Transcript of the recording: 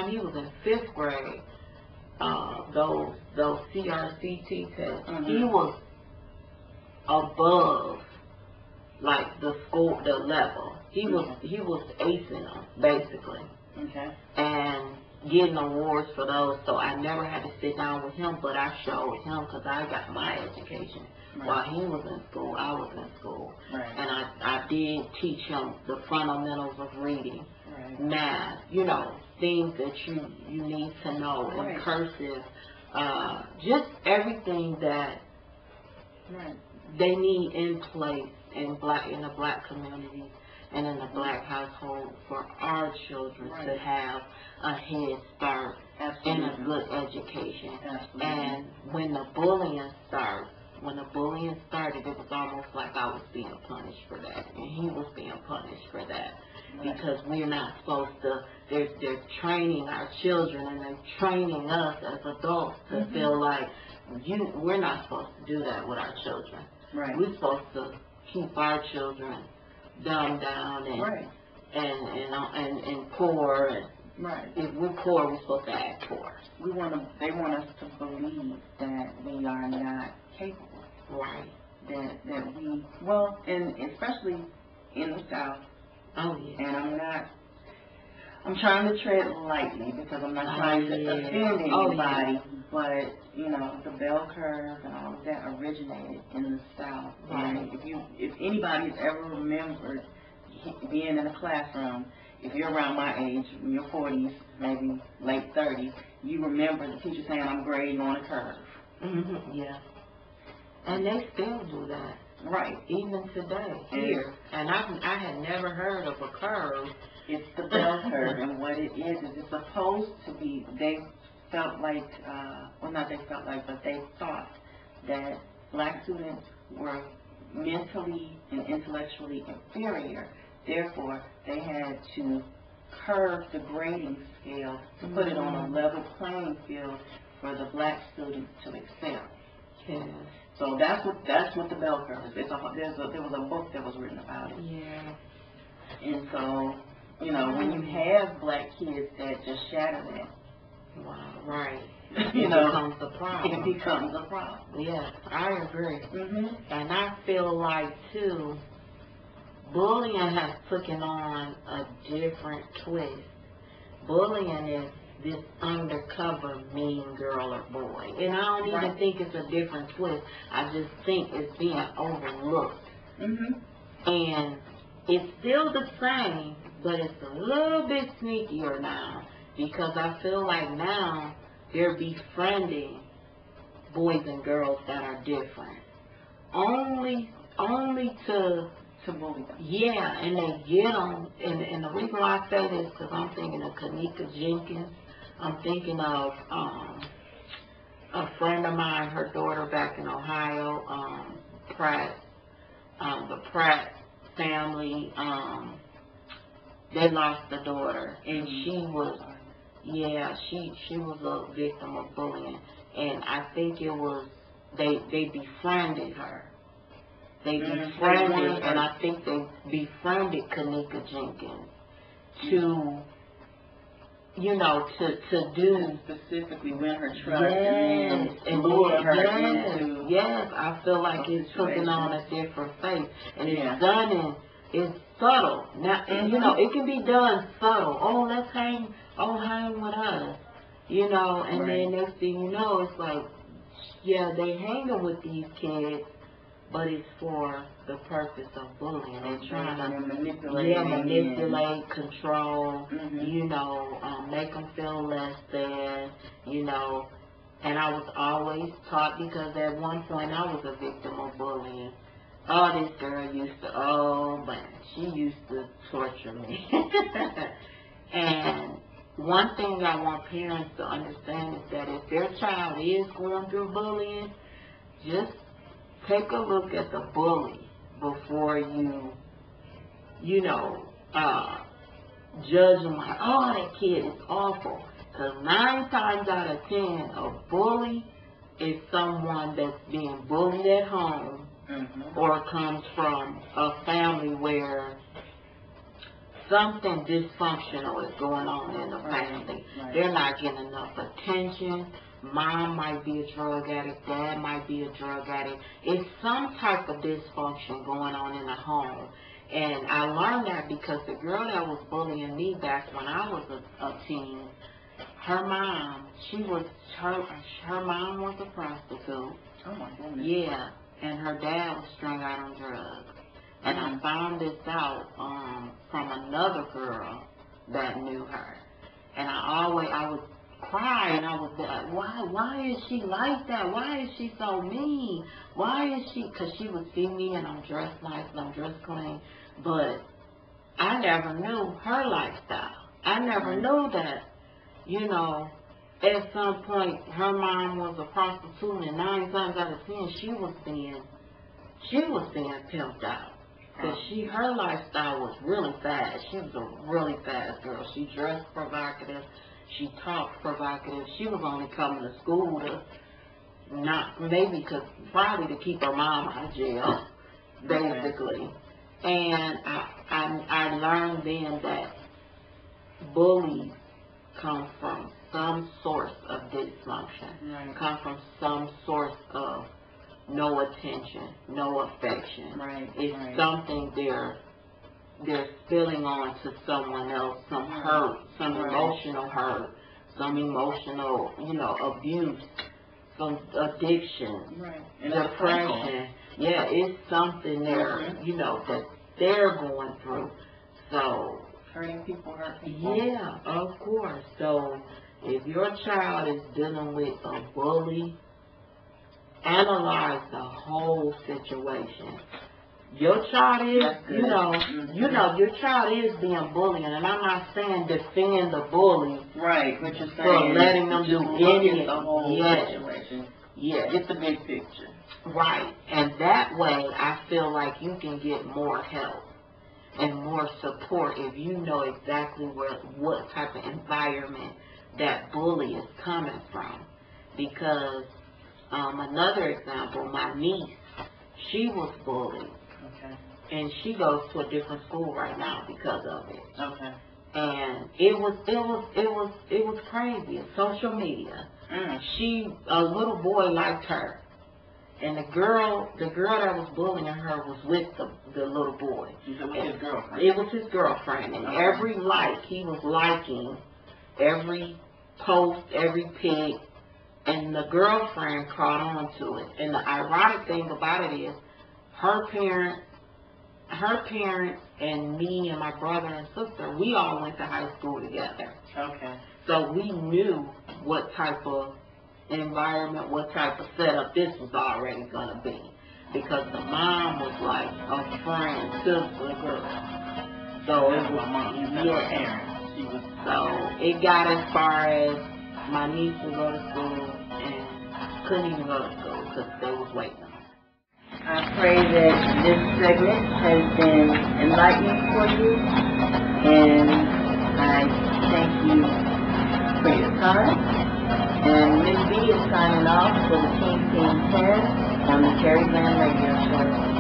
time he was in 5th grade, those CRCT tests, he was above like the level. He was acing them basically. Okay. And getting awards for those. So I never had to sit down with him, but I showed him because I got my education. Right. While he was in school, I was in school. Right. And I did teach him the fundamentals of reading, right. Math, you know, things that you need to know, right. And cursive, just everything that right. They need in place in the black community and in the black household for our children right. To have a head start. Absolutely. And a good education. Absolutely. And when the bullying started, it was almost like I was being punished for that, and he was being punished for that. Right. Because we're not supposed to. They're training our children, and they're training us as adults to feel like we're not supposed to do that with our children. Right. We're supposed to keep our children dumbed down and right. and poor. And right. If we're poor, we're supposed to act poor. They want us to believe that we are not capable. Right. That we, well, and especially in the South. Oh, yeah. And I'm trying to tread lightly because I'm not trying to offend anybody. But, you know, the bell curve and all of that originated in the South. Right. And if anybody's ever remembered being in a classroom, if you're around my age, in your 40s, maybe late 30s, you remember the teacher saying, I'm grading on a curve. Yeah. And they still do that. Right. Even today, here. And I had never heard of a curve. It's the bell curve, and what it is it's supposed to be, they felt like, but they thought that black students were mentally and intellectually inferior. Therefore, they had to curve the grading scale to put it on a level playing field for the black students to excel. Yes. So that's what the bell curve is. There was a book that was written about it. Yeah. And so, you know, when you have black kids that just shatter that. Wow. Right. It becomes a problem. It becomes a problem. Yeah, I agree. And I feel like too, bullying has taken on a different twist. Bullying is this undercover mean girl or boy. And I don't even think it's a different twist. I just think it's being overlooked. And it's still the same, but it's a little bit sneakier now. Because I feel like now they're befriending boys and girls that are different. Only to bully them. Yeah, and they get them. And the reason why I say this is because I'm thinking of Kanika Jenkins. I'm thinking of a friend of mine, her daughter back in Ohio, Pratt, the Pratt family, they lost a daughter, and she was a victim of bullying, and I think it was, they befriended her. They befriended, and I think they befriended Kanika Jenkins to, you know, to do specifically win her trust and lure her into. Yes, I feel like it's taking on a different face, and it's done it's subtle. Now, you know, it can be done subtle. Oh, let's hang with us, you know, and then next thing you know, it's like, yeah, they hanging with these kids, but it's for the purpose of bullying. They're trying to manipulate, control, you know, make them feel less than, you know. And I was always taught, because at one point I was a victim of bullying. Oh, this girl used to, she used to torture me. And one thing I want parents to understand is that if their child is going through bullying, just take a look at the bully before you know, judge them like, oh, that kid is awful. Because 9 times out of 10, a bully is someone that's being bullied at home or comes from a family where something dysfunctional is going on in the family. Right. They're not getting enough attention. Mom might be a drug addict. Dad might be a drug addict. It's some type of dysfunction going on in the home. And I learned that because the girl that was bullying me back when I was a teen, her mom, her mom was a prostitute. Oh my goodness. Yeah, and her dad was strung out on drugs. And I found this out from another girl that knew her. And I would cry, and I was like, why is she like that? Why is she so mean? Why is she? Because she would see me, and I'm dressed nice, and I'm dressed clean. But I never knew her lifestyle. I never knew that, you know, at some point her mom was a prostitute, and 9 times out of 10 she was being pimped out. Because her lifestyle was really fast. She was a really fast girl. She dressed provocative. She talked provocative. She was only coming to school probably to keep her mom out of jail, basically. And I learned then that bullies come from some source of dysfunction, come from some source of no attention, no affection. It's something they're spilling on to someone else, some hurt, some emotional hurt, some emotional, abuse, some addiction, depression. Yeah, it's something there, that they're going through. So hurting people hurt people. Yeah, of course. So if your child is dealing with a bully, analyze the whole situation. Your child is, your child is being bullied, and I'm not saying defend the bully. Right, what you're saying. For letting them do any the whole situation. Yes. It's the big picture. Right, and that way I feel like you can get more help and more support if you know exactly what type of environment that bully is coming from. Because another example, my niece, she was bullied. Okay. And she goes to a different school right now because of it. Okay. And it was crazy. Social media. A little boy liked her. And the girl that was bullying her was with the little boy. It was his girlfriend. It was his girlfriend. And every like, he was liking every post, every pic. And the girlfriend caught on to it. And the ironic thing about it is, her parents and me and my brother and sister, we all went to high school together. Okay. So we knew what type of environment, what type of setup this was already going to be. Because the mom was like a friend to the girl. So it was, so it got as far as my niece would go to school and couldn't even go to school because they was waiting. I pray that this segment has been enlightening for you, and I thank you for your time. And Ms. B is signing off for the King 10 on the Terri Radio Show.